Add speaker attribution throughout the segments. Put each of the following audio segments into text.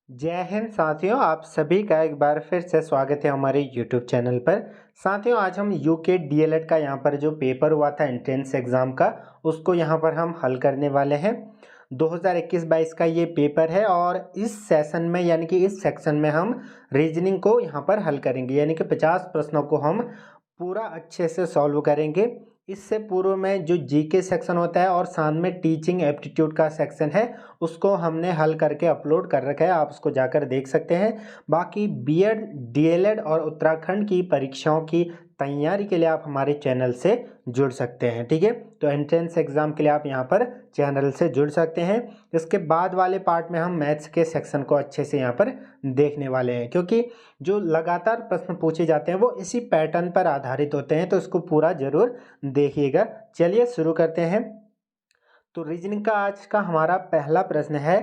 Speaker 1: जय हिंद साथियों, आप सभी का एक बार फिर से स्वागत है हमारे YouTube चैनल पर। साथियों, आज हम यूके डीएलएड का यहाँ पर जो पेपर हुआ था एंट्रेंस एग्ज़ाम का, उसको यहाँ पर हम हल करने वाले हैं। 2021-22 का ये पेपर है और इस सेशन में यानी कि इस सेक्शन में हम रीजनिंग को यहाँ पर हल करेंगे, यानी कि 50 प्रश्नों को हम पूरा अच्छे से सॉल्व करेंगे। इससे पूर्व में जो जीके सेक्शन होता है और साथ में टीचिंग एप्टीट्यूड का सेक्शन है, उसको हमने हल करके अपलोड कर रखा है, आप उसको जाकर देख सकते हैं। बाकी बीएड, डीएलएड और उत्तराखंड की परीक्षाओं की तैयारी के लिए आप हमारे चैनल से जुड़ सकते हैं, ठीक है। तो एंट्रेंस एग्ज़ाम के लिए आप यहाँ पर चैनल से जुड़ सकते हैं। इसके बाद वाले पार्ट में हम मैथ्स के सेक्शन को अच्छे से यहाँ पर देखने वाले हैं, क्योंकि जो लगातार प्रश्न पूछे जाते हैं वो इसी पैटर्न पर आधारित होते हैं, तो इसको पूरा ज़रूर देखिएगा। चलिए शुरू करते हैं। तो रीजनिंग का आज का हमारा पहला प्रश्न है,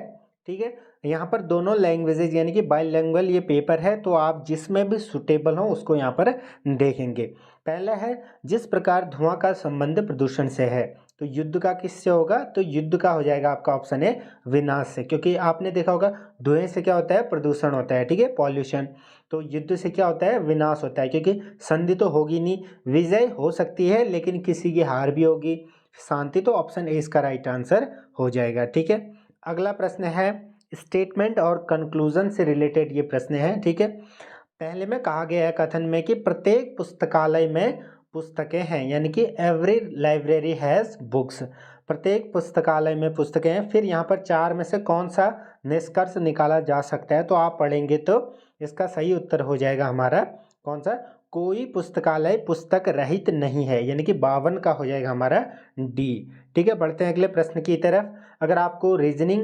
Speaker 1: ठीक है। यहाँ पर दोनों लैंग्वेजेज यानी कि बाइलिंगुअल ये पेपर है, तो आप जिसमें भी सुटेबल हो उसको यहाँ पर देखेंगे। पहला है, जिस प्रकार धुआं का संबंध प्रदूषण से है, तो युद्ध का किससे होगा? तो युद्ध का हो जाएगा आपका ऑप्शन है विनाश से, क्योंकि आपने देखा होगा धुएं से क्या होता है? प्रदूषण होता है, ठीक है, पॉल्यूशन। तो युद्ध से क्या होता है? विनाश होता है, क्योंकि संधि तो होगी नहीं, विजय हो सकती है लेकिन किसी की हार भी होगी, शांति। तो ऑप्शन ए इसका राइट आंसर हो जाएगा, ठीक है। अगला प्रश्न है, स्टेटमेंट और कंक्लूजन से रिलेटेड ये प्रश्न है, ठीक है। पहले में कहा गया है कथन में कि प्रत्येक पुस्तकालय में पुस्तकें हैं, यानी कि एवरी लाइब्रेरी हैज़ बुक्स। प्रत्येक पुस्तकालय में पुस्तकें हैं। फिर यहाँ पर चार में से कौन सा निष्कर्ष निकाला जा सकता है? तो आप पढ़ेंगे तो इसका सही उत्तर हो जाएगा हमारा कौन सा? कोई पुस्तकालय पुस्तक रहित नहीं है, यानी कि 52 का हो जाएगा हमारा डी, ठीक है। बढ़ते हैं अगले प्रश्न की तरफ। अगर आपको रीजनिंग,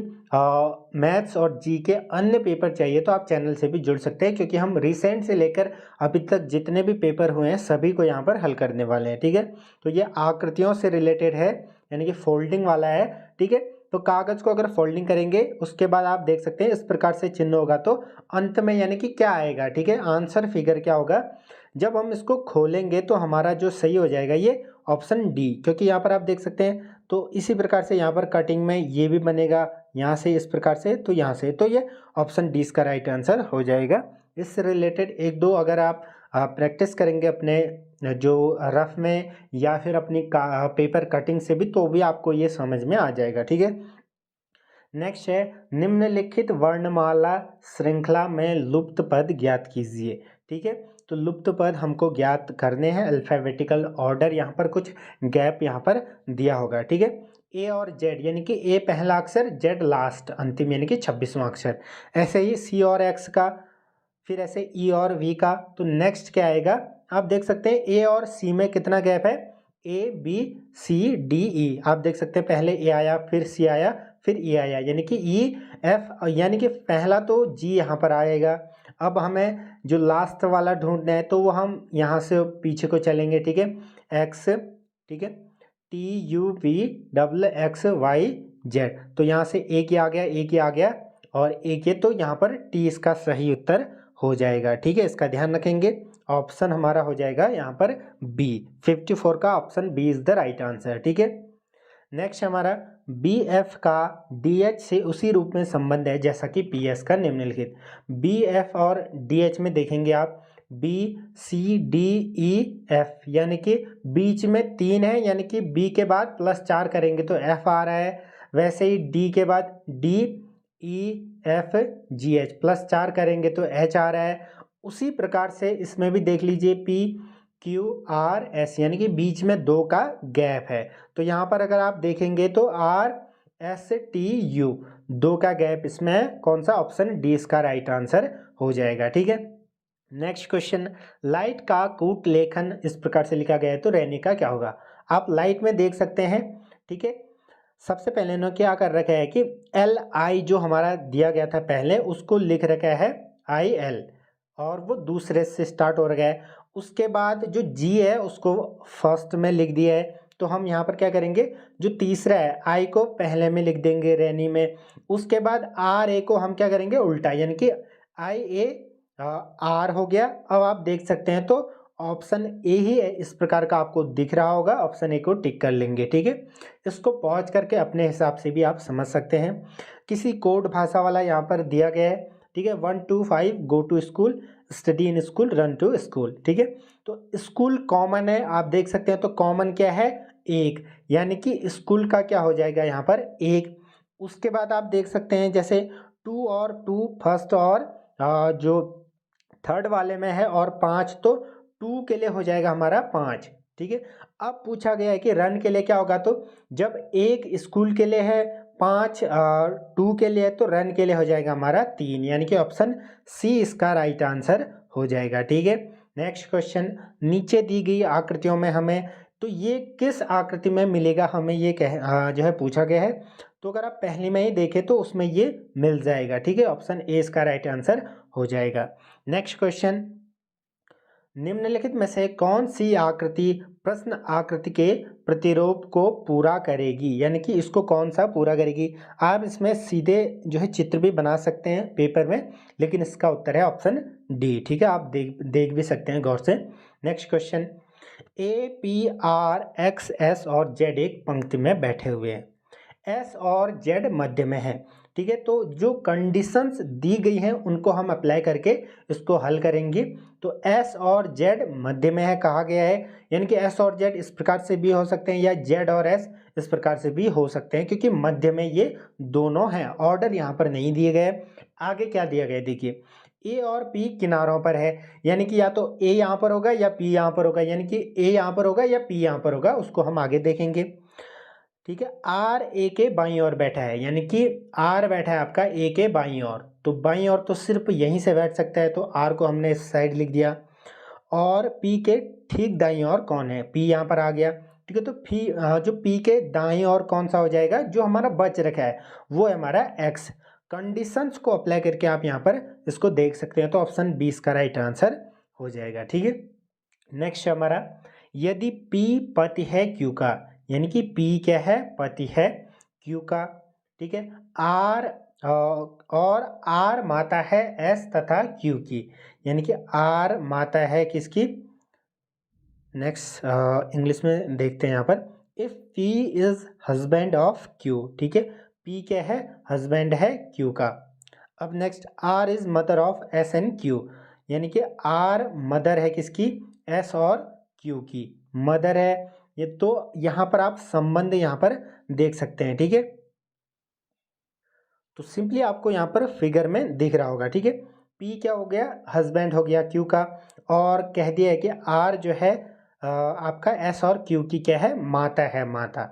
Speaker 1: मैथ्स और जी के अन्य पेपर चाहिए तो आप चैनल से भी जुड़ सकते हैं, क्योंकि हम रिसेंट से लेकर अभी तक जितने भी पेपर हुए हैं सभी को यहाँ पर हल करने वाले हैं, ठीक है। तो ये आकृतियों से रिलेटेड है, यानी कि फोल्डिंग वाला है, ठीक है। तो कागज़ को अगर फोल्डिंग करेंगे उसके बाद आप देख सकते हैं इस प्रकार से चिन्ह होगा, तो अंत में यानी कि क्या आएगा, ठीक है, आंसर फिगर क्या होगा? जब हम इसको खोलेंगे तो हमारा जो सही हो जाएगा ये ऑप्शन डी, क्योंकि यहाँ पर आप देख सकते हैं। तो इसी प्रकार से यहाँ पर कटिंग में ये भी बनेगा, यहाँ से इस प्रकार से, तो यहाँ से, तो ये ऑप्शन डी इसका राइट आंसर हो जाएगा। इससे रिलेटेड एक दो अगर आप प्रैक्टिस करेंगे अपने जो रफ में या फिर अपनी पेपर कटिंग से भी, तो भी आपको ये समझ में आ जाएगा, ठीक है। नेक्स्ट है, निम्नलिखित वर्णमाला श्रृंखला में लुप्त पद ज्ञात कीजिए, ठीक है। तो लुप्त पद हमको ज्ञात करने हैं, अल्फाबेटिकल ऑर्डर, यहाँ पर कुछ गैप यहाँ पर दिया होगा, ठीक है। ए और जेड, यानी कि ए पहला अक्षर, जेड लास्ट अंतिम यानी कि 26वां अक्षर। ऐसे ही सी और एक्स का, फिर ऐसे ई और वी का। तो नेक्स्ट क्या आएगा? आप देख सकते हैं ए और सी में कितना गैप है? ए बी सी डी ई, आप देख सकते हैं पहले ए आया, फिर सी आया, फिर ई आया, यानी कि ई एफ, यानी कि पहला तो जी यहाँ पर आएगा। अब हमें जो लास्ट वाला ढूंढना है, तो वो हम यहाँ से पीछे को चलेंगे, ठीक है, एक्स, ठीक है, T U V double X Y Z. तो यहाँ से एक ही आ गया, एक ही आ गया और एक ये, तो यहाँ पर टी इसका सही उत्तर हो जाएगा, ठीक है। इसका ध्यान रखेंगे, ऑप्शन हमारा हो जाएगा यहाँ पर बी, 54 का option B is the right answer, ठीक है। नेक्स्ट हमारा बी एफ का डी एच से उसी रूप में संबंध है जैसा कि पी एस का निम्नलिखित। बी एफ और डी एच में देखेंगे आप, B C D E F, यानी कि बीच में 3 है, यानी कि बी के बाद +4 करेंगे तो एफ आ रहा है। वैसे ही डी के बाद D E F G H, +4 करेंगे तो एच आ रहा है। उसी प्रकार से इसमें भी देख लीजिए, पी क्यू आर एस, यानी कि बीच में 2 का गैप है। तो यहाँ पर अगर आप देखेंगे तो आर एस टी यू, 2 का गैप, इसमें कौन सा? ऑप्शन डी इसका राइट आंसर हो जाएगा, ठीक है। नेक्स्ट क्वेश्चन, लाइट का कूट लेखन इस प्रकार से लिखा गया है, तो रहने का क्या होगा? आप लाइट में देख सकते हैं, ठीक है। सबसे पहले इन्होंने क्या कर रखा है कि एल आई जो हमारा दिया गया था पहले, उसको लिख रखा है आई एल, और वो दूसरे से स्टार्ट हो रहा है। उसके बाद जो जी है उसको फर्स्ट में लिख दिया है, तो हम यहाँ पर क्या करेंगे, जो तीसरा है आई को पहले में लिख देंगे रैनी में। उसके बाद आर ए को हम क्या करेंगे? उल्टा, यानी कि आई ए आर हो गया। अब आप देख सकते हैं तो ऑप्शन ए ही है, इस प्रकार का आपको दिख रहा होगा, ऑप्शन ए को टिक कर लेंगे, ठीक है। इसको पॉज करके अपने हिसाब से भी आप समझ सकते हैं। किसी कोड भाषा वाला यहाँ पर दिया गया है, ठीक है। 1 to 5 go to school, study in school, run to school, ठीक है। तो स्कूल कॉमन है, आप देख सकते हैं। तो कॉमन क्या है, एक, यानी कि स्कूल का क्या हो जाएगा यहाँ पर एक। उसके बाद आप देख सकते हैं जैसे टू और टू फर्स्ट और जो थर्ड वाले में है और 5, तो टू के लिए हो जाएगा हमारा 5, ठीक है। अब पूछा गया है कि रन के लिए क्या होगा, तो जब एक स्कूल के लिए है 5, टू के लिए, तो रन के लिए हो जाएगा हमारा 3, यानी कि ऑप्शन सी इसका राइट आंसर हो जाएगा, ठीक है। नेक्स्ट क्वेश्चन, नीचे दी गई आकृतियों में हमें, तो ये किस आकृति में मिलेगा हमें, ये जो है पूछा गया है। तो अगर आप पहले में ही देखें तो उसमें ये मिल जाएगा, ठीक है। ऑप्शन ए इसका राइट आंसर हो जाएगा। नेक्स्ट क्वेश्चन, निम्नलिखित में से कौन सी आकृति प्रश्न आकृति के प्रतिरूप को पूरा करेगी, यानी कि इसको कौन सा पूरा करेगी। आप इसमें सीधे जो है चित्र भी बना सकते हैं पेपर में, लेकिन इसका उत्तर है ऑप्शन डी, ठीक है। आप देख भी सकते हैं गौर से। Next question, A P R x S और जेड एक पंक्ति में बैठे हुए हैं, एस और जेड मध्य में है, ठीक है। तो जो कंडीशंस दी गई हैं उनको हम अप्लाई करके इसको हल करेंगे। तो एस और जेड मध्य में है कहा गया है, यानी कि एस और जेड इस प्रकार से भी हो सकते हैं या जेड और एस इस प्रकार से भी हो सकते हैं, क्योंकि मध्य में ये दोनों हैं। ऑर्डर यहाँ पर नहीं दिए गए। आगे क्या दिया गया देखिए, ए और पी किनारों पर है, यानी कि या तो ए यहाँ पर होगा या पी यहाँ पर होगा, यानी कि ए यहाँ पर होगा या पी यहाँ पर होगा, उसको हम आगे देखेंगे, ठीक है। आर ए के बाईं ओर बैठा है, यानी कि आर बैठा है आपका ए के बाईं ओर, तो बाईं ओर तो सिर्फ यहीं से बैठ सकता है, तो आर को हमने इस साइड लिख दिया। और पी के ठीक दाईं ओर कौन है, पी यहाँ पर आ गया, ठीक है। तो जो पी के दाईं ओर कौन सा हो जाएगा, जो हमारा बच रखा है वो है हमारा एक्स। कंडीशंस को अप्लाई करके आप यहाँ पर इसको देख सकते हैं, तो ऑप्शन 20 का राइट आंसर हो जाएगा, ठीक है। नेक्स्ट हमारा, यदि पी पति है क्यू का, यानी कि पी क्या है, पति है क्यू का, ठीक है। आर और आर माता है एस तथा क्यू की, यानी कि आर माता है किसकी। नेक्स्ट इंग्लिश में देखते हैं यहाँ पर, if P is husband of Q, ठीक है। पी क्या है, हस्बैंड है क्यू का। अब next, R is mother of S and Q, यानी कि आर मदर है किसकी, एस और क्यू की मदर है ये। तो यहाँ पर आप संबंध यहाँ पर देख सकते हैं, ठीक है। तो सिंपली आपको यहाँ पर फिगर में दिख रहा होगा, ठीक है। पी क्या हो गया, हस्बैंड हो गया क्यू का, और कह दिया है कि आर जो है आपका एस और क्यू की क्या है, माता है, माता।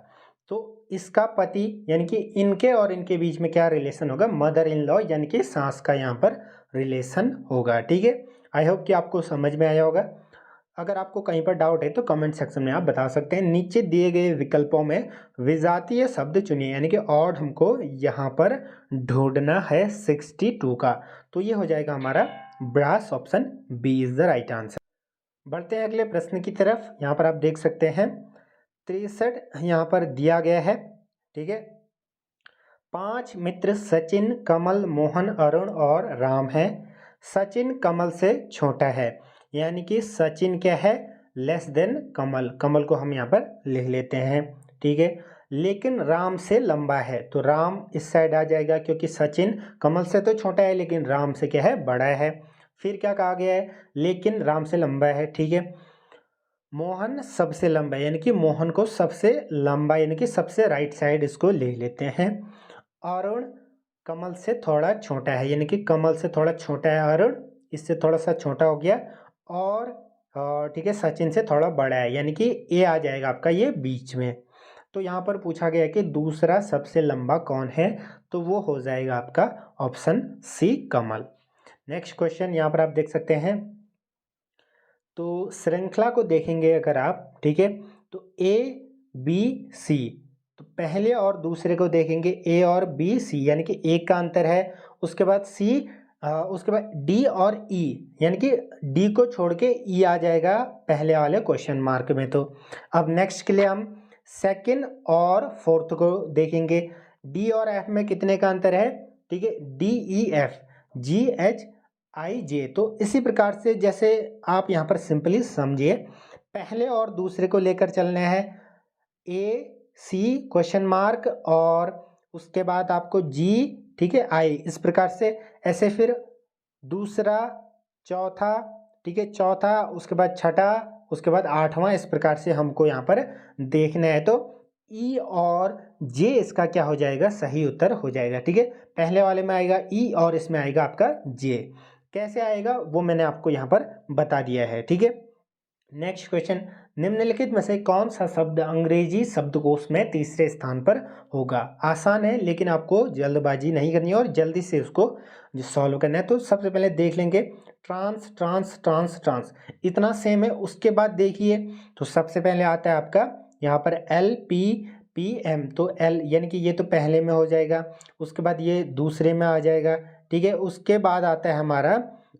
Speaker 1: तो इसका पति, यानी कि इनके और इनके बीच में क्या रिलेशन होगा, मदर इन लॉ, यानी कि सास का यहाँ पर रिलेशन होगा, ठीक है। आई होप कि आपको समझ में आया होगा। अगर आपको कहीं पर डाउट है तो कमेंट सेक्शन में आप बता सकते हैं। नीचे दिए गए विकल्पों में विजातीय शब्द चुनिए, यानी कि और हमको यहाँ पर ढूंढना है 62 का, तो ये हो जाएगा हमारा brass, option B is the right answer. बढ़ते हैं अगले प्रश्न की तरफ। यहाँ पर आप देख सकते हैं 63 यहाँ पर दिया गया है, ठीक है। 5 मित्र सचिन, कमल, मोहन, अरुण और राम हैं। सचिन कमल से छोटा है, यानी कि सचिन क्या है, लेस देन कमल, कमल को हम यहाँ पर लिख लेते हैं, ठीक है। लेकिन राम से लंबा है, तो राम इस साइड आ जाएगा, क्योंकि सचिन कमल से तो छोटा है लेकिन राम से क्या है, बड़ा है। फिर क्या कहा गया है, लेकिन राम से लंबा है, ठीक है। मोहन सबसे लंबा है, यानी कि मोहन को सबसे लंबा, यानी कि सबसे राइट साइड इसको ले लेते हैं। अरुण कमल से थोड़ा छोटा है, यानी कि कमल से थोड़ा छोटा है अरुण, इससे थोड़ा सा छोटा हो गया। और ठीक है, सचिन से थोड़ा बड़ा है, यानी कि ए आ जाएगा आपका ये बीच में। तो यहाँ पर पूछा गया है कि दूसरा सबसे लंबा कौन है, तो वो हो जाएगा आपका ऑप्शन सी, कमल। नेक्स्ट क्वेश्चन यहाँ पर आप देख सकते हैं, तो श्रृंखला को देखेंगे अगर आप, ठीक है। तो ए बी सी, तो पहले और दूसरे को देखेंगे, ए और बी सी, यानी कि एक का अंतर है। उसके बाद सी, उसके बाद डी और ई, यानी कि डी को छोड़ के ई आ जाएगा पहले वाले क्वेश्चन मार्क में। तो अब नेक्स्ट के लिए हम सेकंड और फोर्थ को देखेंगे। डी और एफ में कितने का अंतर है, ठीक है। D E F, G H I J, तो इसी प्रकार से जैसे आप यहाँ पर सिंपली समझिए, पहले और दूसरे को लेकर चलना है, ए सी क्वेश्चन मार्क, और उसके बाद आपको जी ठीक है, आई, इस प्रकार से ऐसे फिर दूसरा, चौथा, ठीक है, चौथा, उसके बाद छठा, उसके बाद आठवां, इस प्रकार से हमको यहाँ पर देखना है। तो ई और जे इसका क्या हो जाएगा, सही उत्तर हो जाएगा। ठीक है, पहले वाले में आएगा ई और इसमें आएगा आपका जे। कैसे आएगा वो मैंने आपको यहाँ पर बता दिया है। ठीक है, नेक्स्ट क्वेश्चन, निम्नलिखित में से कौन सा शब्द अंग्रेजी शब्दकोश में तीसरे स्थान पर होगा। आसान है लेकिन आपको जल्दबाजी नहीं करनी है और जल्दी से उसको सॉल्व करना है। तो सबसे पहले देख लेंगे ट्रांस ट्रांस ट्रांस ट्रांस, इतना सेम है। उसके बाद देखिए तो सबसे पहले आता है आपका यहाँ पर एल पी पी एम, तो एल यानी कि ये तो पहले में हो जाएगा, उसके बाद ये दूसरे में आ जाएगा। ठीक है, उसके बाद आता है हमारा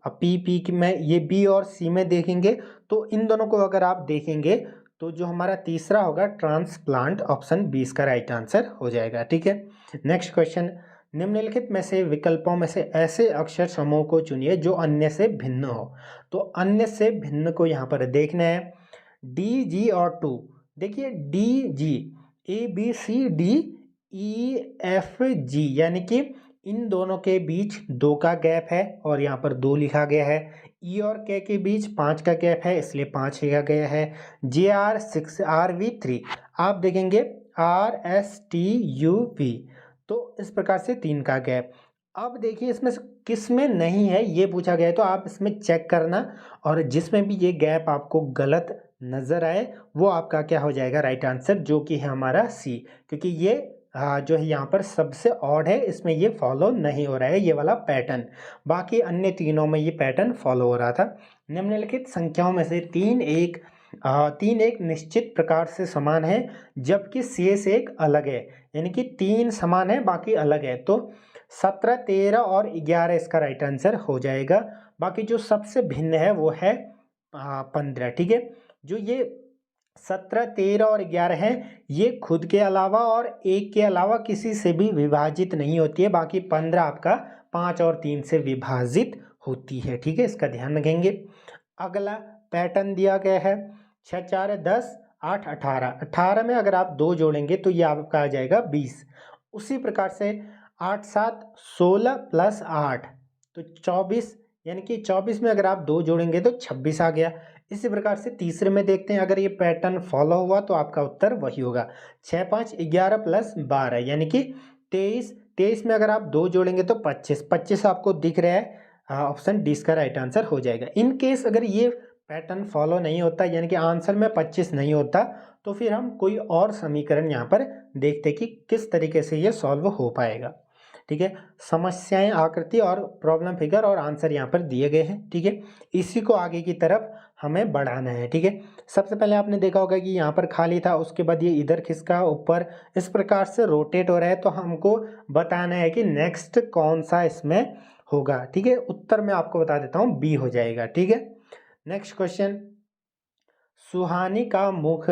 Speaker 1: अब पी में, ये बी और सी में देखेंगे तो इन दोनों को अगर आप देखेंगे तो जो हमारा तीसरा होगा ट्रांसप्लांट, ऑप्शन 20 का राइट आंसर हो जाएगा। ठीक है, नेक्स्ट क्वेश्चन, निम्नलिखित में से विकल्पों में से ऐसे अक्षर समूह को चुनिए जो अन्य से भिन्न हो। तो अन्य से भिन्न को यहाँ पर देखना है, डी जी और टू। देखिए D G, A B C D E F G, यानी कि इन दोनों के बीच 2 का गैप है और यहाँ पर 2 लिखा गया है। ई और के बीच 5 का गैप है इसलिए 5 लिखा गया है। जे आर 6, आर वी 3, आप देखेंगे R S T U V, तो इस प्रकार से 3 का गैप। अब देखिए इसमें से किस में नहीं है ये पूछा गया है, तो आप इसमें चेक करना और जिसमें भी ये गैप आपको गलत नज़र आए वो आपका क्या हो जाएगा राइट आंसर, जो कि है हमारा सी, क्योंकि ये जो है यहाँ पर सबसे ऑड है, इसमें ये फॉलो नहीं हो रहा है ये वाला पैटर्न। बाकी अन्य तीनों में ये पैटर्न फॉलो हो रहा था। निम्नलिखित संख्याओं में से तीन एक निश्चित प्रकार से समान है जबकि शेष एक अलग है, यानी कि 3 समान है बाकी अलग है। तो 17, 13 और 11 इसका राइट आंसर हो जाएगा। बाकी जो सबसे भिन्न है वो है 15। ठीक है, जो ये 17, 13 और 11 है ये खुद के अलावा और एक के अलावा किसी से भी विभाजित नहीं होती है। बाकी 15 आपका 5 और 3 से विभाजित होती है। ठीक है, इसका ध्यान रखेंगे। अगला पैटर्न दिया गया है 6, 4, 10, 8, 18। 18 में अगर आप 2 जोड़ेंगे तो ये आपका आ जाएगा 20। उसी प्रकार से 8, 7, 16 प्लस 8 तो 24, यानी कि 24 में अगर आप 2 जोड़ेंगे तो 26 आ गया। इसी प्रकार से तीसरे में देखते हैं, अगर ये पैटर्न फॉलो हुआ तो आपका उत्तर वही होगा। 6, 5, 11 प्लस 12 यानी कि 23। 23 में अगर आप 2 जोड़ेंगे तो 25। 25 आपको दिख रहा है, ऑप्शन डी इसका राइट आंसर हो जाएगा। इन केस अगर ये पैटर्न फॉलो नहीं होता यानी कि आंसर में 25 नहीं होता तो फिर हम कोई और समीकरण यहाँ पर देखते कि किस तरीके से ये सॉल्व हो पाएगा। ठीक है, समस्याएं, आकृति और प्रॉब्लम फिगर और आंसर यहाँ पर दिए गए हैं। ठीक है, इसी को आगे की तरफ हमें बढ़ाना है। ठीक है, सबसे पहले आपने देखा होगा कि यहाँ पर खाली था, उसके बाद ये इधर खिसका ऊपर, इस प्रकार से रोटेट हो रहा है। तो हमको बताना है कि नेक्स्ट कौन सा इसमें होगा। ठीक है, उत्तर मैं आपको बता देता हूँ, बी हो जाएगा। ठीक है, नेक्स्ट क्वेश्चन, सुहानी का मुख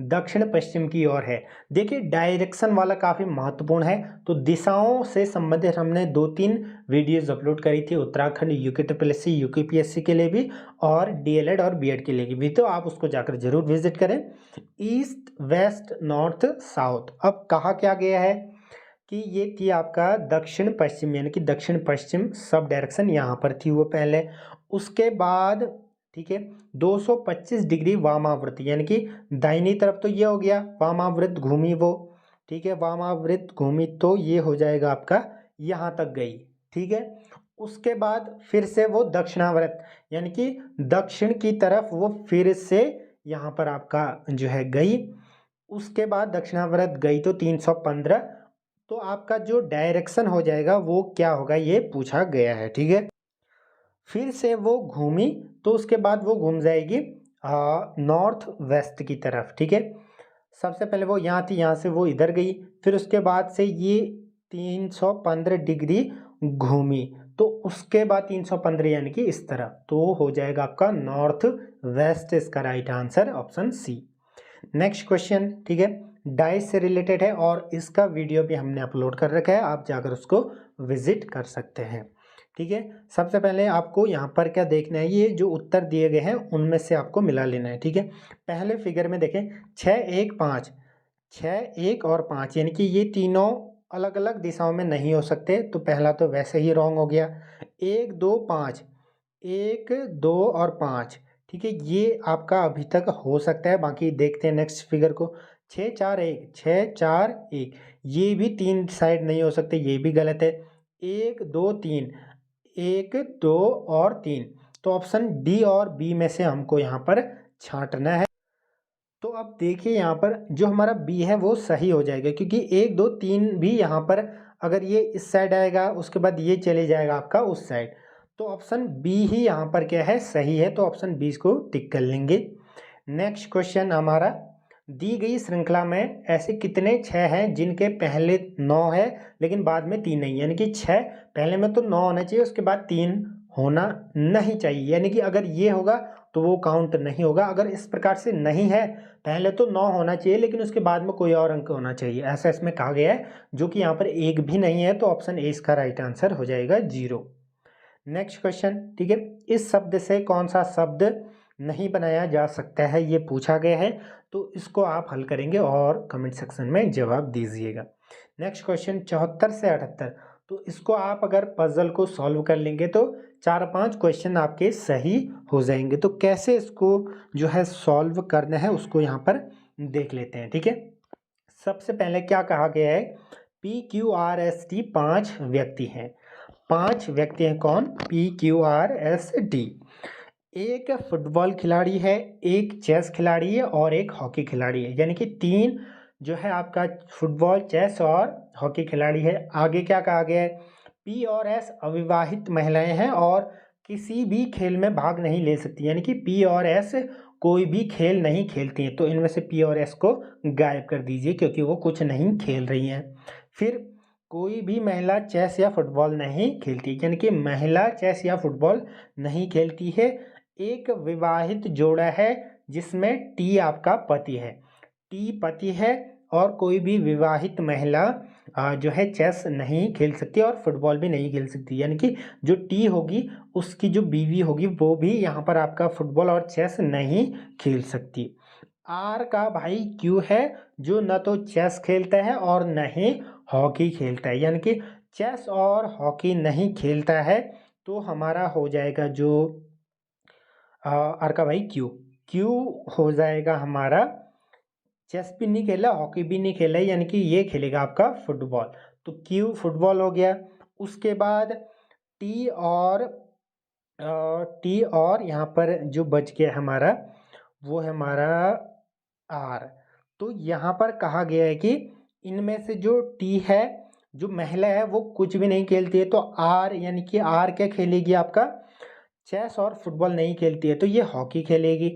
Speaker 1: दक्षिण पश्चिम की ओर है। देखिए डायरेक्शन वाला काफ़ी महत्वपूर्ण है। तो दिशाओं से संबंधित हमने 2-3 वीडियोस अपलोड करी थी, उत्तराखंड यूके यूपीएससी के लिए भी और डीएलएड और बीएड के लिए भी, तो आप उसको जाकर जरूर विजिट करें। ईस्ट, वेस्ट, नॉर्थ, साउथ, अब कहा क्या गया है कि ये थी आपका दक्षिण पश्चिम, यानी कि दक्षिण पश्चिम सब डायरेक्शन यहाँ पर थी वो पहले। उसके बाद ठीक है 225 डिग्री वामावृत, यानी कि दाहिनी तरफ तो ये हो गया वामावृत घूमी वो। ठीक है, वामावृत घूमी तो ये हो जाएगा आपका यहाँ तक गई। ठीक है, उसके बाद फिर से वो दक्षिणावर्त, यानी कि दक्षिण की तरफ वो फिर से यहाँ पर आपका जो है गई। उसके बाद दक्षिणावर्त गई तो 315, तो आपका जो डायरेक्शन हो जाएगा वो क्या होगा ये पूछा गया है। ठीक है, फिर से वो घूमी तो उसके बाद वो घूम जाएगी नॉर्थ वेस्ट की तरफ। ठीक है, सबसे पहले वो यहाँ थी, यहाँ से वो इधर गई, फिर उसके बाद से ये 315 डिग्री घूमी, तो उसके बाद 315 यानी कि इस तरह, तो हो जाएगा आपका नॉर्थ वेस्ट, इसका right answer option C. Next question, ठीक है, डाइस से रिलेटेड है और इसका वीडियो भी हमने अपलोड कर रखा है, आप जाकर उसको विजिट कर सकते हैं। ठीक है, सबसे पहले आपको यहाँ पर क्या देखना है, ये जो उत्तर दिए गए हैं उनमें से आपको मिला लेना है। ठीक है, पहले फिगर में देखें 6, 1, 5, 6, 1 और 5, यानी कि ये तीनों अलग अलग दिशाओं में नहीं हो सकते, तो पहला तो वैसे ही रॉन्ग हो गया। 1 2 5, 1 2 और 5, ठीक है, ये आपका अभी तक हो सकता है। बाकी देखते हैं नेक्स्ट फिगर को। 6 4 1, 6 4 1, ये भी 3 साइड नहीं हो सकते, ये भी गलत है। 1 2 3, 1 2 और 3, तो ऑप्शन डी और बी में से हमको यहाँ पर छांटना है। तो अब देखिए यहाँ पर जो हमारा बी है वो सही हो जाएगा, क्योंकि 1 2 3 भी यहाँ पर अगर ये इस साइड आएगा उसके बाद ये चले जाएगा आपका उस साइड, तो ऑप्शन बी ही यहाँ पर क्या है, सही है। तो ऑप्शन बी को टिक कर लेंगे। नेक्स्ट क्वेश्चन हमारा, दी गई श्रृंखला में ऐसे कितने छः हैं जिनके पहले 9 है लेकिन बाद में 3 नहीं, यानी कि 6 पहले में तो 9 होना चाहिए, उसके बाद 3 होना नहीं चाहिए, यानी कि अगर ये होगा तो वो काउंट नहीं होगा। अगर इस प्रकार से नहीं है, पहले तो 9 होना चाहिए लेकिन उसके बाद में कोई और अंक होना चाहिए, ऐसा इसमें कहा गया है, जो कि यहाँ पर एक भी नहीं है, तो ऑप्शन ए इसका राइट आंसर हो जाएगा 0। नेक्स्ट क्वेश्चन, ठीक है, इस शब्द से कौन सा शब्द नहीं बनाया जा सकता है, ये पूछा गया है, तो इसको आप हल करेंगे और कमेंट सेक्शन में जवाब दीजिएगा। नेक्स्ट क्वेश्चन 74 से 78, तो इसको आप अगर पजल को सॉल्व कर लेंगे तो 4-5 क्वेश्चन आपके सही हो जाएंगे। तो कैसे इसको जो है सॉल्व करना है उसको यहाँ पर देख लेते हैं, ठीक है। सबसे पहले क्या कहा गया है, PQRST 5 व्यक्ति हैं। 5 व्यक्ति हैं कौन, PQRST। एक फुटबॉल खिलाड़ी है, एक चेस खिलाड़ी है और एक हॉकी खिलाड़ी है, यानी कि 3 जो है आपका फुटबॉल, चेस और हॉकी खिलाड़ी है। आगे क्या कहा गया है, पी और एस अविवाहित महिलाएं हैं और किसी भी खेल में भाग नहीं ले सकती, यानी कि पी और एस कोई भी खेल नहीं खेलती हैं, तो इनमें से पी और एस को गायब कर दीजिए क्योंकि वो कुछ नहीं खेल रही हैं। फिर कोई भी महिला चेस या फुटबॉल नहीं खेलती, यानी कि महिला चेस या फुटबॉल नहीं खेलती है। एक विवाहित जोड़ा है जिसमें टी आपका पति है, टी पति है, और कोई भी विवाहित महिला जो है चेस नहीं खेल सकती और फुटबॉल भी नहीं खेल सकती, यानी कि जो टी होगी उसकी जो बीवी होगी वो भी यहाँ पर आपका फुटबॉल और चेस नहीं खेल सकती। आर का भाई क्यू है, जो न तो चेस खेलता है और न ही हॉकी खेलता है, यानी कि चेस और हॉकी नहीं खेलता है, तो हमारा हो जाएगा जो आर का भाई क्यू, क्यू हो जाएगा हमारा। चेस भी नहीं खेला, हॉकी भी नहीं खेला, यानी कि ये खेलेगा आपका फुटबॉल, तो क्यू फुटबॉल हो गया। उसके बाद टी और यहाँ पर जो बच गया हमारा वो है हमारा आर। तो यहाँ पर कहा गया है कि इनमें से जो टी है, जो महिला है, वो कुछ भी नहीं खेलती है, तो आर यानी कि आर क्या खेलेगी आपका, चेस और फुटबॉल नहीं खेलती है, तो ये हॉकी खेलेगी,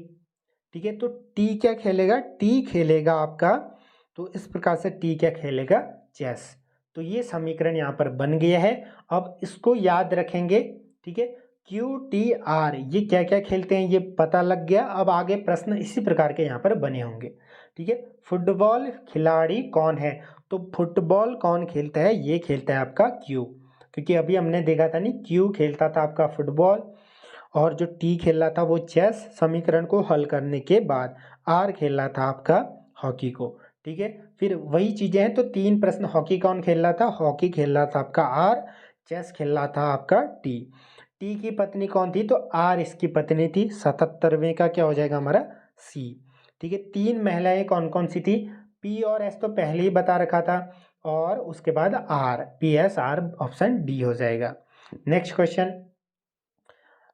Speaker 1: ठीक है। तो टी क्या खेलेगा, टी खेलेगा आपका, तो इस प्रकार से टी क्या खेलेगा, चेस। तो ये समीकरण यहाँ पर बन गया है। अब इसको याद रखेंगे, ठीक है, क्यू टी आर ये क्या क्या खेलते हैं ये पता लग गया। अब आगे प्रश्न इसी प्रकार के यहाँ पर बने होंगे, ठीक है। फुटबॉल खिलाड़ी कौन है, तो फुटबॉल कौन खेलता है, ये खेलता है आपका क्यू, क्योंकि अभी हमने देखा था नहीं, क्यू खेलता था आपका फुटबॉल और जो टी खेल रहा था वो चेस, समीकरण को हल करने के बाद आर खेल रहा था आपका हॉकी को, ठीक है। फिर वही चीजें हैं, तो 3 प्रश्न, हॉकी कौन खेल रहा था, हॉकी खेल रहा था आपका आर, चेस खेल रहा था आपका टी। टी की पत्नी कौन थी, तो आर इसकी पत्नी थी। 77वें का क्या हो जाएगा हमारा सी, ठीक है। 3 महिलाएं कौन कौन सी थी, पी और एस तो पहले ही बता रखा था, और उसके बाद R, P S R, option D हो जाएगा। नेक्स्ट क्वेश्चन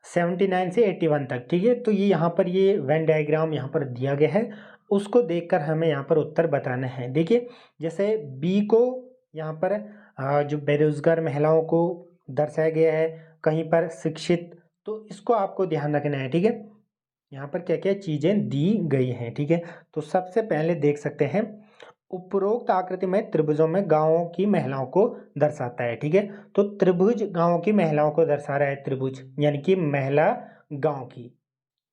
Speaker 1: 79 से 81 तक, ठीक है। तो ये यहाँ पर ये वेन डायग्राम यहाँ पर दिया गया है, उसको देखकर हमें यहाँ पर उत्तर बताना है। देखिए जैसे बी को यहाँ पर जो बेरोजगार महिलाओं को दर्शाया गया है, कहीं पर शिक्षित, तो इसको आपको ध्यान रखना है, ठीक है। यहाँ पर क्या क्या चीज़ें दी गई हैं, ठीक है। तो सबसे पहले देख सकते हैं, उपरोक्त आकृति में त्रिभुजों में गांवों की महिलाओं को दर्शाता है, ठीक है। तो त्रिभुज गांवों की महिलाओं को दर्शा रहा है, त्रिभुज यानी कि महिला गांव की,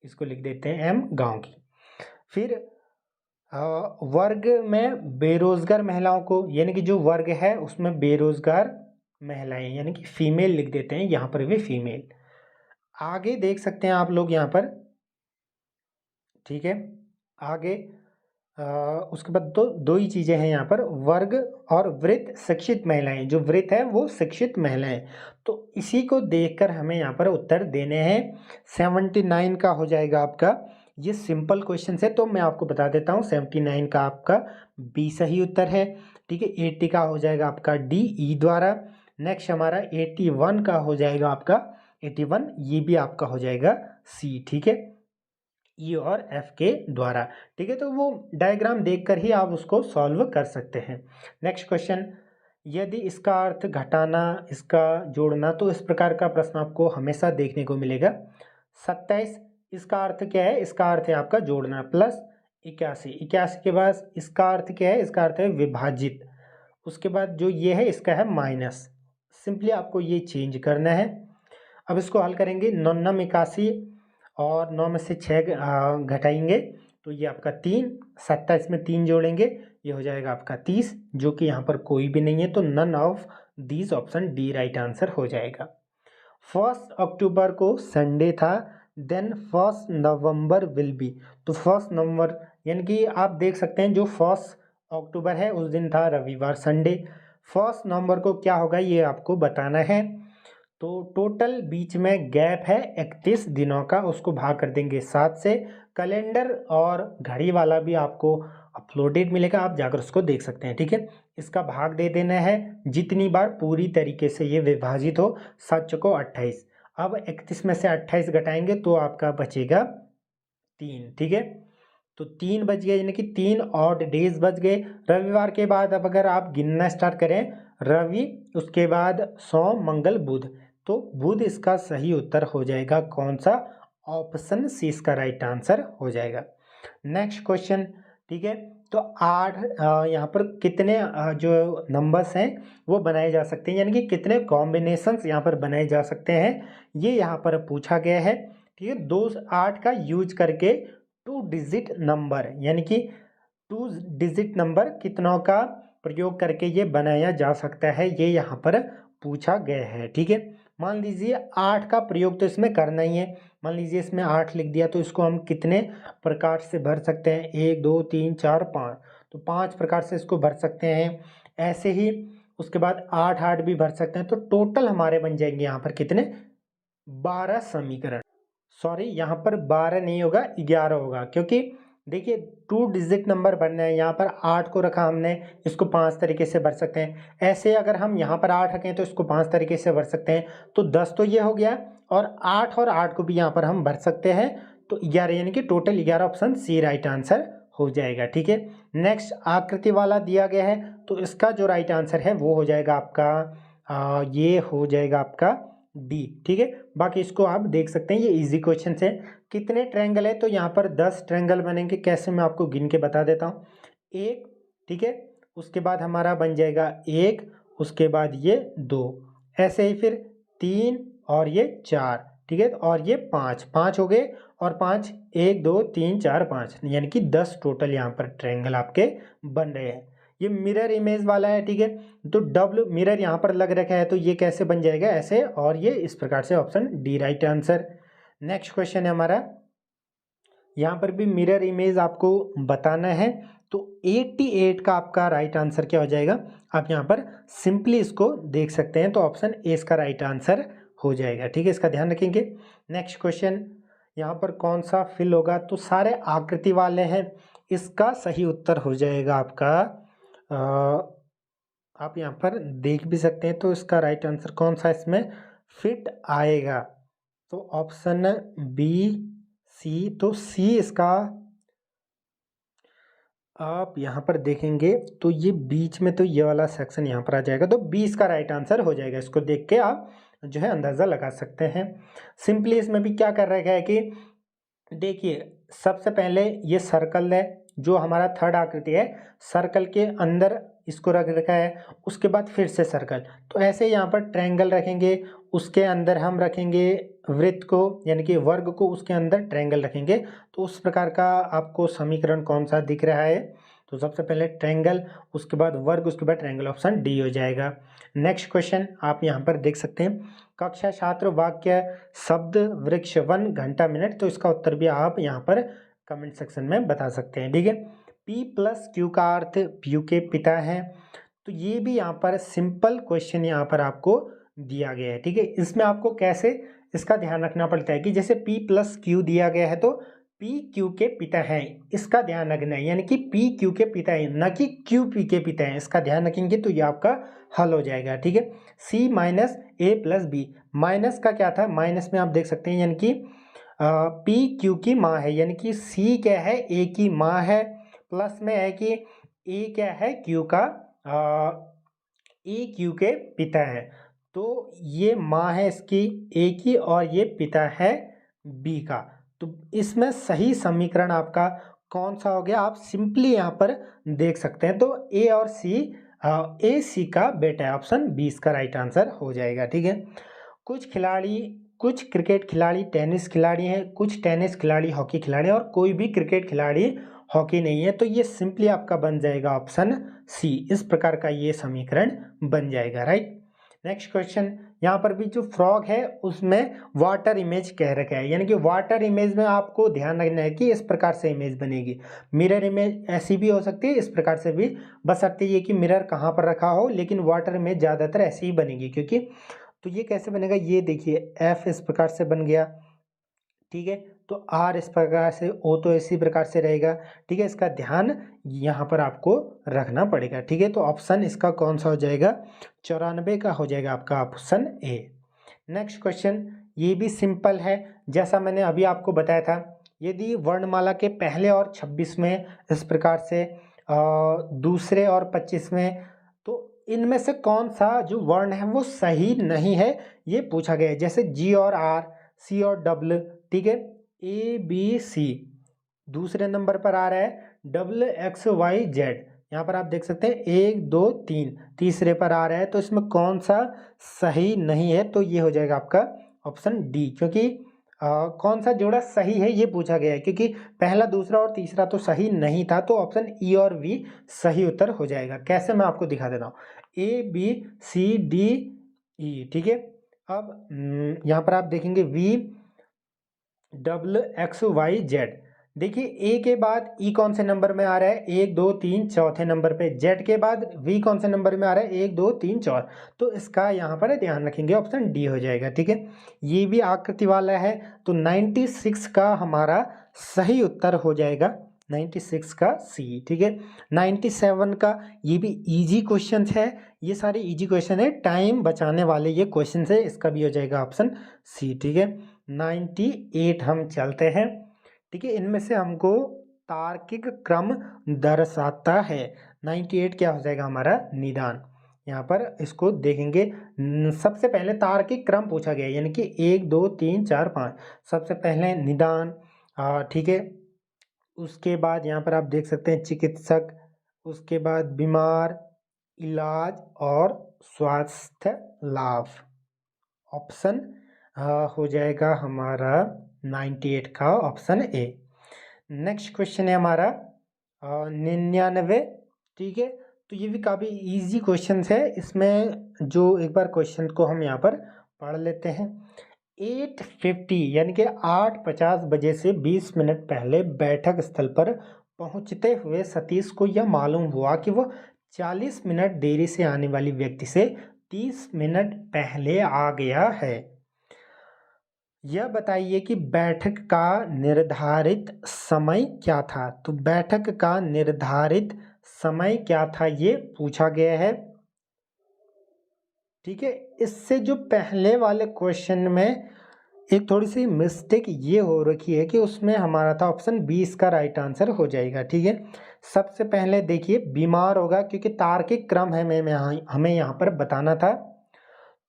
Speaker 1: इसको लिख देते हैं एम, गांव की। फिर वर्ग में बेरोजगार महिलाओं को, यानी कि जो वर्ग है उसमें बेरोजगार महिलाएं, यानी कि फीमेल लिख देते हैं, यहाँ पर भी फीमेल। आगे देख सकते हैं आप लोग यहाँ पर, ठीक है। आगे उसके बाद दो दो ही चीज़ें हैं यहाँ पर, वर्ग और वृत्त शिक्षित महिलाएं। जो वृत्त है वो शिक्षित महिलाएं, तो इसी को देखकर हमें यहाँ पर उत्तर देने हैं। 79 का हो जाएगा आपका, ये सिंपल क्वेश्चन है तो मैं आपको बता देता हूँ। 79 का आपका बी सही उत्तर है। ठीक है, 80 का हो जाएगा आपका डी ई द्वारा। नेक्स्ट हमारा 81 का हो जाएगा आपका 81, ये भी आपका हो जाएगा सी। ठीक है, ई और एफ के द्वारा। ठीक है, तो वो डायग्राम देखकर ही आप उसको सॉल्व कर सकते हैं। नेक्स्ट क्वेश्चन, यदि इसका अर्थ घटाना, इसका जोड़ना, तो इस प्रकार का प्रश्न आपको हमेशा देखने को मिलेगा। 27, इसका अर्थ क्या है? इसका अर्थ है आपका जोड़ना, प्लस 81, 81 के बाद इसका अर्थ क्या है? इसका अर्थ है विभाजित। उसके बाद जो ये है इसका है माइनस। सिंपली आपको ये चेंज करना है। अब इसको हल करेंगे, 99 81 और 9 में से 6 घटाएंगे तो ये आपका 3, 27 में 3 जोड़ेंगे ये हो जाएगा आपका 30, जो कि यहाँ पर कोई भी नहीं है, तो none of these option D right answer हो जाएगा। 1 अक्टूबर को संडे था, देन 1 नवंबर विल बी। तो 1 नवंबर यानी कि आप देख सकते हैं जो 1 अक्टूबर है उस दिन था रविवार, संडे। 1 नवंबर को क्या होगा ये आपको बताना है। तो टोटल बीच में गैप है 31 दिनों का, उसको भाग कर देंगे 7 से। कैलेंडर और घड़ी वाला भी आपको अपलोडेड मिलेगा, आप जाकर उसको देख सकते हैं। ठीक है, इसका भाग दे देना है जितनी बार पूरी तरीके से ये विभाजित हो। 7 को 28, अब 31 में से 28 घटाएंगे तो आपका बचेगा 3। ठीक है, तो 3 बच गए, यानी कि 3 ऑड डेज बच गए। रविवार के बाद अब अगर आप गिनना स्टार्ट करें, रवि, उसके बाद सोम मंगल बुध, तो बुध इसका सही उत्तर हो जाएगा। कौन सा? ऑप्शन सी इसका राइट आंसर हो जाएगा। Next question. ठीक है, तो 8 यहाँ पर कितने जो नंबर्स हैं वो बनाए जा सकते हैं, यानी कि कितने कॉम्बिनेशंस यहाँ पर बनाए जा सकते हैं, ये यहाँ पर पूछा गया है। ठीक है, 2 8 का यूज करके 2 डिजिट नंबर, यानी कि 2 डिजिट नंबर कितनों का प्रयोग करके ये बनाया जा सकता है, ये यहाँ पर पूछा गया है। ठीक है, मान लीजिए 8 का प्रयोग तो इसमें करना ही है। मान लीजिए इसमें 8 लिख दिया, तो इसको हम कितने प्रकार से भर सकते हैं? 1 2 3 4 5, तो 5 प्रकार से इसको भर सकते हैं। ऐसे ही उसके बाद 8 8 भी भर सकते हैं, तो टोटल हमारे बन जाएंगे यहाँ पर कितने? 12 समीकरण। सॉरी, यहाँ पर 12 नहीं होगा, 11 होगा, क्योंकि देखिए 2 डिजिट नंबर बनना है। यहाँ पर 8 को रखा हमने, इसको 5 तरीके से भर सकते हैं। ऐसे अगर हम यहाँ पर 8 रखें तो इसको 5 तरीके से भर सकते हैं, तो 10 तो ये हो गया, और 8 को भी यहाँ पर हम भर सकते हैं, तो 11, यानी कि total 11, option C right answer हो जाएगा। ठीक है, नेक्स्ट आकृति वाला दिया गया है, तो इसका जो राइट आंसर है वो हो जाएगा आपका ये हो जाएगा आपका डी। ठीक है, बाकी इसको आप देख सकते हैं, ये इजी क्वेश्चन है। कितने ट्रायंगल है? तो यहाँ पर 10 ट्रायंगल बनेंगे। कैसे, मैं आपको गिन के बता देता हूँ। 1, ठीक है, उसके बाद हमारा बन जाएगा 1, उसके बाद ये 2, ऐसे ही फिर 3 और ये 4, ठीक है, और ये 5 5 हो गए, और 5 1 2 3 4 5, यानी कि 10 टोटल यहाँ पर ट्रायंगल आपके बन रहे हैं। ये मिरर इमेज वाला है। ठीक है, तो डबल मिरर यहाँ पर लग रखा है, तो ये कैसे बन जाएगा? ऐसे, और ये इस प्रकार से, option D right answer. Next question है हमारा, यहाँ पर भी मिरर इमेज आपको बताना है, तो 88 का आपका राइट आंसर क्या हो जाएगा? आप यहाँ पर सिंपली इसको देख सकते हैं, तो ऑप्शन ए इसका राइट आंसर हो जाएगा। ठीक है, इसका ध्यान रखेंगे। नेक्स्ट क्वेश्चन, यहाँ पर कौन सा फिल होगा? तो सारे आकृति वाले हैं, इसका सही उत्तर हो जाएगा आपका आप यहाँ पर देख भी सकते हैं, तो इसका राइट आंसर कौन सा इसमें फिट आएगा? तो ऑप्शन बी सी, तो सी इसका आप यहाँ पर देखेंगे तो ये बीच में, तो ये वाला सेक्शन यहाँ पर आ जाएगा, तो बी इसका राइट आंसर हो जाएगा। इसको देख के आप जो है अंदाज़ा लगा सकते हैं। सिंपली इसमें भी क्या कर रखा है कि देखिए, सबसे पहले ये सर्कल है, जो हमारा थर्ड आकृति है, सर्कल के अंदर इसको रख रखा है, उसके बाद फिर से सर्कल, तो ऐसे यहाँ पर ट्रायंगल रखेंगे, उसके अंदर हम रखेंगे वृत्त को, यानी कि वर्ग को, उसके अंदर ट्रायंगल रखेंगे, तो उस प्रकार का आपको समीकरण कौन सा दिख रहा है? तो सबसे पहले ट्रायंगल, उसके बाद वर्ग, उसके बाद ट्रायंगल, ऑप्शन डी हो जाएगा। नेक्स्ट क्वेश्चन आप यहाँ पर देख सकते हैं, कक्षा छात्र वाक्य शब्द वृक्ष वन घंटा मिनट, तो इसका उत्तर भी आप यहाँ पर कमेंट सेक्शन में बता सकते हैं। ठीक है, P प्लस Q का अर्थ P के पिता है। तो ये भी यहाँ पर सिंपल क्वेश्चन यहाँ पर आपको दिया गया है, ठीक है। इसमें आपको कैसे इसका ध्यान रखना पड़ता है कि जैसे P प्लस Q दिया गया है तो P Q के पिता हैं, इसका ध्यान रखना है, यानी कि P Q के पिता हैं, न कि Q P के पिता हैं। इसका ध्यान रखेंगे तो ये आपका हल हो जाएगा, ठीक है। C minus A plus B, minus का क्या था, माइनस में आप देख सकते हैं यानी कि P Q की माँ है, यानी कि C क्या है, A की माँ है, प्लस में है कि A क्या है, Q का A Q के पिता है। तो ये माँ है इसकी A की और ये पिता है B का। तो इसमें सही समीकरण आपका कौन सा हो गया, आप सिंपली यहाँ पर देख सकते हैं। तो A और C, A C का बेटा है, ऑप्शन 20 का राइट आंसर हो जाएगा, ठीक है। कुछ क्रिकेट खिलाड़ी टेनिस खिलाड़ी हैं, कुछ टेनिस खिलाड़ी हॉकी खिलाड़ी हैं और कोई भी क्रिकेट खिलाड़ी हॉकी नहीं है। तो ये सिंपली आपका बन जाएगा ऑप्शन सी, इस प्रकार का ये समीकरण बन जाएगा, राइट। नेक्स्ट क्वेश्चन, यहाँ पर भी जो फ्रॉग है उसमें वाटर इमेज कह रखा है, यानी कि वाटर इमेज में आपको ध्यान रखना है कि इस प्रकार से इमेज बनेगी। मिरर इमेज ऐसी भी हो सकती है, इस प्रकार से भी, बशर्ते ये कि मिरर कहाँ पर रखा हो, लेकिन वाटर इमेज ज़्यादातर ऐसी ही बनेगी। क्योंकि तो ये कैसे बनेगा, ये देखिए एफ इस प्रकार से बन गया, ठीक है। तो आर इस प्रकार से, ओ तो इसी प्रकार से रहेगा, ठीक है। इसका ध्यान यहाँ पर आपको रखना पड़ेगा, ठीक है। तो ऑप्शन इसका कौन सा हो जाएगा, 94 का हो जाएगा आपका ऑप्शन ए। नेक्स्ट क्वेश्चन, ये भी सिंपल है, जैसा मैंने अभी आपको बताया था। यदि वर्णमाला के पहले और 26वें इस प्रकार से दूसरे और 25वें, तो इनमें से कौन सा जो वर्ण है वो सही नहीं है, ये पूछा गया है। जैसे जी और आर, सी और डब्ल, ठीक है, ए बी सी, दूसरे नंबर पर आ रहा है डब्ल एक्स वाई जेड, यहाँ पर आप देख सकते हैं 1 2 3, तीसरे पर आ रहा है। तो इसमें कौन सा सही नहीं है, तो ये हो जाएगा आपका ऑप्शन डी। क्योंकि कौन सा जोड़ा सही है ये पूछा गया है, क्योंकि पहला दूसरा और तीसरा तो सही नहीं था। तो ऑप्शन ई और वी सही उत्तर हो जाएगा। कैसे, मैं आपको दिखा देता हूँ, ए बी सी डी ई, ठीक है। अब यहाँ पर आप देखेंगे V double X Y Z, देखिए ए के बाद ई कौन से नंबर में आ रहा है, 1 2 3 चौथे नंबर पे, जेड के बाद वी कौन से नंबर में आ रहा है, 1 2 3 4। तो इसका यहाँ पर ध्यान रखेंगे, ऑप्शन डी हो जाएगा, ठीक है। ये भी आकृति वाला है, तो 96 का हमारा सही उत्तर हो जाएगा, 96 का सी, ठीक है। 97 का, ये भी इजी क्वेश्चन है, ये सारे इजी क्वेश्चन है, टाइम बचाने वाले ये क्वेश्चन है, इसका भी हो जाएगा ऑप्शन सी, ठीक है। 98 हम चलते हैं, ठीक है। इनमें से हमको तार्किक क्रम दर्शाता है, 98 क्या हो जाएगा हमारा, निदान। यहाँ पर इसको देखेंगे, सबसे पहले तार्किक क्रम पूछा गया, यानी कि 1 2 3 4 5, सबसे पहले निदान, ठीक है। उसके बाद यहाँ पर आप देख सकते हैं चिकित्सक, उसके बाद बीमार, इलाज और स्वास्थ्य लाभ। ऑप्शन हो जाएगा हमारा 98 का ऑप्शन ए। नेक्स्ट क्वेश्चन है हमारा 99, ठीक है। तो ये भी काफ़ी इजी क्वेश्चन है, इसमें जो एक बार क्वेश्चन को हम यहाँ पर पढ़ लेते हैं। 8:50 यानी कि 8:50 बजे से 20 मिनट पहले बैठक स्थल पर पहुंचते हुए सतीश को यह मालूम हुआ कि वह 40 मिनट देरी से आने वाली व्यक्ति से 30 मिनट पहले आ गया है। यह बताइए कि बैठक का निर्धारित समय क्या था। तो बैठक का निर्धारित समय क्या था ये पूछा गया है, ठीक है। इससे जो पहले वाले क्वेश्चन में एक थोड़ी सी मिस्टेक ये हो रखी है कि उसमें हमारा था ऑप्शन 20 का राइट आंसर हो जाएगा, ठीक है। सबसे पहले देखिए बीमार होगा, क्योंकि तार्किक क्रम है हमें यहाँ पर बताना था,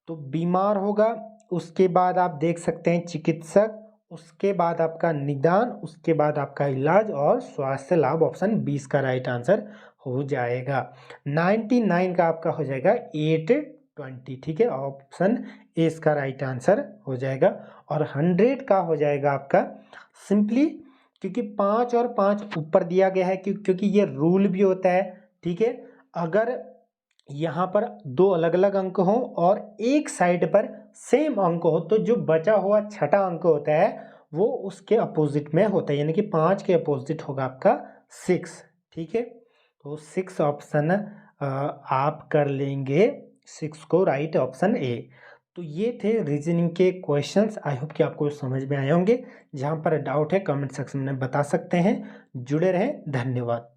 Speaker 1: तो बीमार होगा। उसके बाद आप देख सकते हैं चिकित्सक, उसके बाद आपका निदान, उसके बाद आपका इलाज और स्वास्थ्य लाभ, ऑप्शन 20 का राइट आंसर हो जाएगा। 99 का आपका हो जाएगा 8:20, ठीक है, ऑप्शन ए इसका राइट आंसर हो जाएगा। और 100 का हो जाएगा आपका सिंपली, क्योंकि 5 और 5 ऊपर दिया गया है, क्योंकि ये रूल भी होता है, ठीक है। अगर यहाँ पर दो अलग अलग अंक हो और एक साइड पर सेम अंक हो, तो जो बचा हुआ छठा अंक होता है वो उसके अपोजिट में होता है, यानी कि 5 के अपोजिट होगा आपका 6, ठीक है, तो 6 ऑप्शन आप कर लेंगे 6 को राइट ऑप्शन ए। तो ये थे रीजनिंग के क्वेश्चंस। आई होप कि आपको समझ में आए होंगे। जहाँ पर डाउट है कमेंट सेक्शन में बता सकते हैं। जुड़े रहें, धन्यवाद।